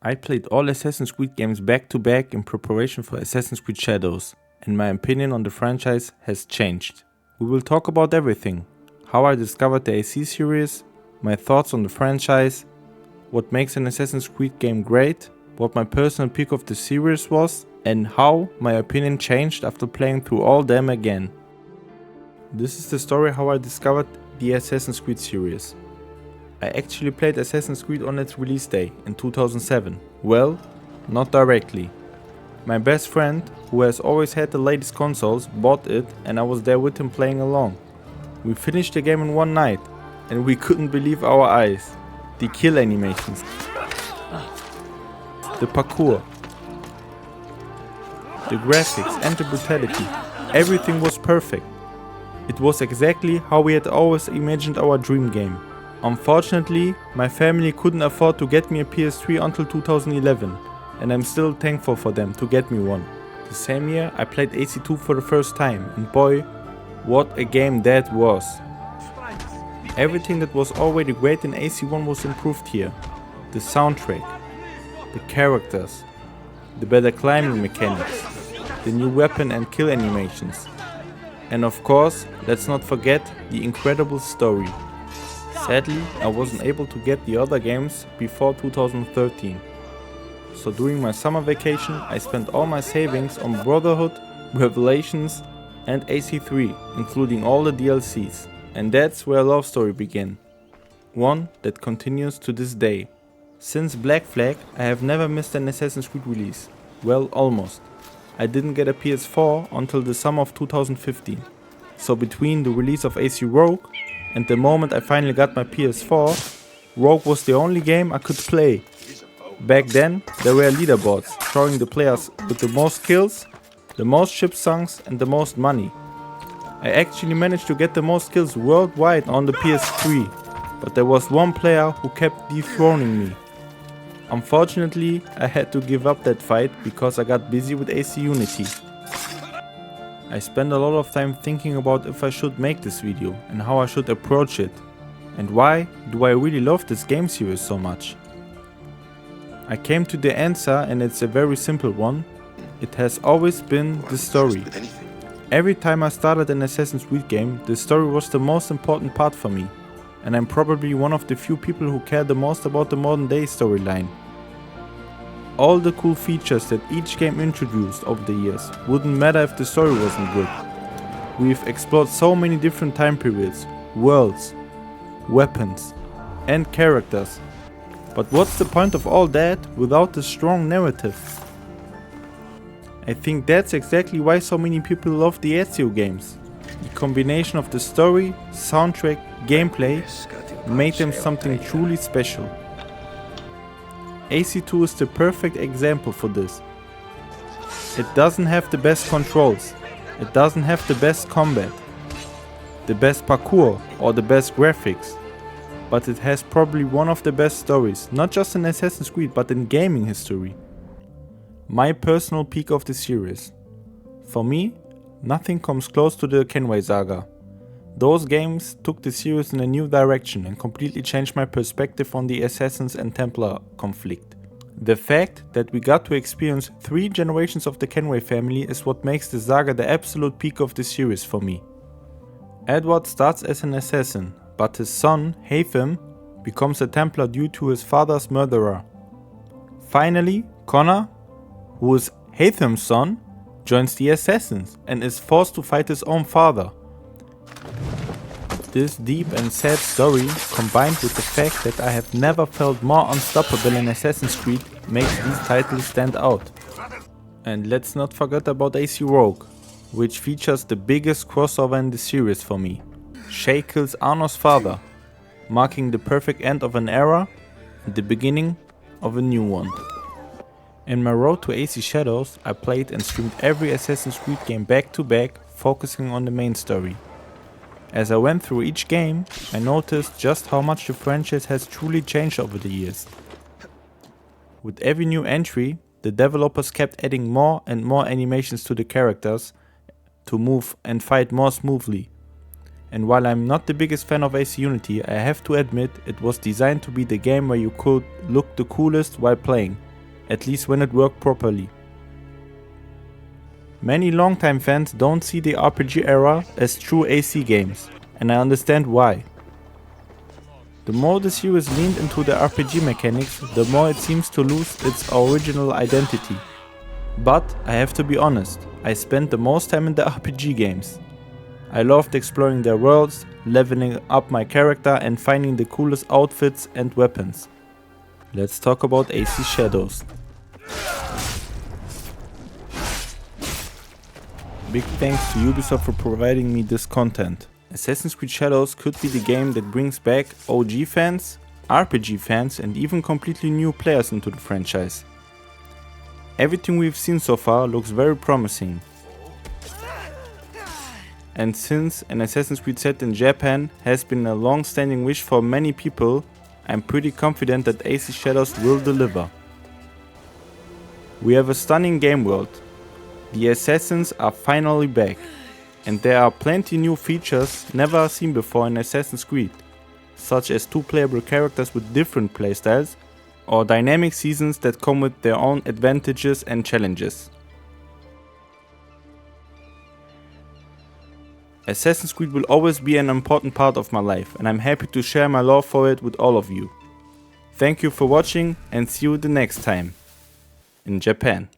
I played all Assassin's Creed games back to back in preparation for Assassin's Creed Shadows, and my opinion on the franchise has changed. We will talk about everything: how I discovered the AC series, my thoughts on the franchise, what makes an Assassin's Creed game great, what my personal pick of the series was, and how my opinion changed after playing through all them again. This is the story how I discovered the Assassin's Creed series. I actually played Assassin's Creed on its release day in 2007. Well, not directly. My best friend, who has always had the latest consoles, bought it and I was there with him playing along. We finished the game in one night and we couldn't believe our eyes. The kill animations, the parkour, the graphics and the brutality, everything was perfect. It was exactly how we had always imagined our dream game. Unfortunately, my family couldn't afford to get me a PS3 until 2011, and I'm still thankful for them to get me one. The same year I played AC2 for the first time, and boy, what a game that was. Everything that was already great in AC1 was improved here. The soundtrack, the characters, the better climbing mechanics, the new weapon and kill animations. And of course, let's not forget the incredible story. Sadly, I wasn't able to get the other games before 2013. So during my summer vacation, I spent all my savings on Brotherhood, Revelations and AC3, including all the DLCs. And that's where a love story began. One that continues to this day. Since Black Flag, I have never missed an Assassin's Creed release. Well, almost. I didn't get a PS4 until the summer of 2015. So between the release of AC Rogue and the moment I finally got my PS4, Rogue was the only game I could play. Back then, there were leaderboards showing the players with the most kills, the most ship songs and the most money. I actually managed to get the most kills worldwide on the PS3, but there was one player who kept dethroning me. Unfortunately, I had to give up that fight because I got busy with AC Unity. I spent a lot of time thinking about if I should make this video and how I should approach it, and why do I really love this game series so much. I came to the answer and it's a very simple one. It has always been the story. Every time I started an Assassin's Creed game, the story was the most important part for me, and I'm probably one of the few people who care the most about the modern day storyline. All the cool features that each game introduced over the years wouldn't matter if the story wasn't good. We've explored so many different time periods, worlds, weapons and characters. But what's the point of all that without the strong narrative? I think that's exactly why so many people love the Ezio games. The combination of the story, soundtrack, gameplay made them something truly special. AC2 is the perfect example for this. It doesn't have the best controls, it doesn't have the best combat, the best parkour or the best graphics, but it has probably one of the best stories, not just in Assassin's Creed but in gaming history. My personal peak of the series. For me, nothing comes close to the Kenway Saga. Those games took the series in a new direction and completely changed my perspective on the Assassins and Templar conflict. The fact that we got to experience 3 generations of the Kenway family is what makes the saga the absolute peak of the series for me. Edward starts as an assassin, but his son, Haytham, becomes a Templar due to his father's murderer. Finally, Connor, who is Haytham's son, joins the Assassins and is forced to fight his own father. This deep and sad story, combined with the fact that I have never felt more unstoppable in Assassin's Creed, makes these titles stand out. And let's not forget about AC Rogue, which features the biggest crossover in the series for me. Shay kills Arno's father, marking the perfect end of an era and the beginning of a new one. In my road to AC Shadows, I played and streamed every Assassin's Creed game back to back, focusing on the main story. As I went through each game, I noticed just how much the franchise has truly changed over the years. With every new entry, the developers kept adding more and more animations to the characters to move and fight more smoothly. And while I'm not the biggest fan of AC Unity, I have to admit it was designed to be the game where you could look the coolest while playing. at least when it worked properly. Many longtime fans don't see the RPG era as true AC games, and I understand why. The more the series leaned into the RPG mechanics, the more it seems to lose its original identity. But I have to be honest, I spent the most time in the RPG games. I loved exploring their worlds, leveling up my character and finding the coolest outfits and weapons. Let's talk about AC Shadows. Big thanks to Ubisoft for providing me this content. Assassin's Creed Shadows could be the game that brings back OG fans, RPG fans and even completely new players into the franchise. Everything we've seen so far looks very promising. And since an Assassin's Creed set in Japan has been a long-standing wish for many people, I'm pretty confident that AC Shadows will deliver. We have a stunning game world. The assassins are finally back. And there are plenty new features never seen before in Assassin's Creed, such as 2 playable characters with different playstyles, or dynamic seasons that come with their own advantages and challenges. Assassin's Creed will always be an important part of my life, and I'm happy to share my love for it with all of you. Thank you for watching and see you the next time in Japan.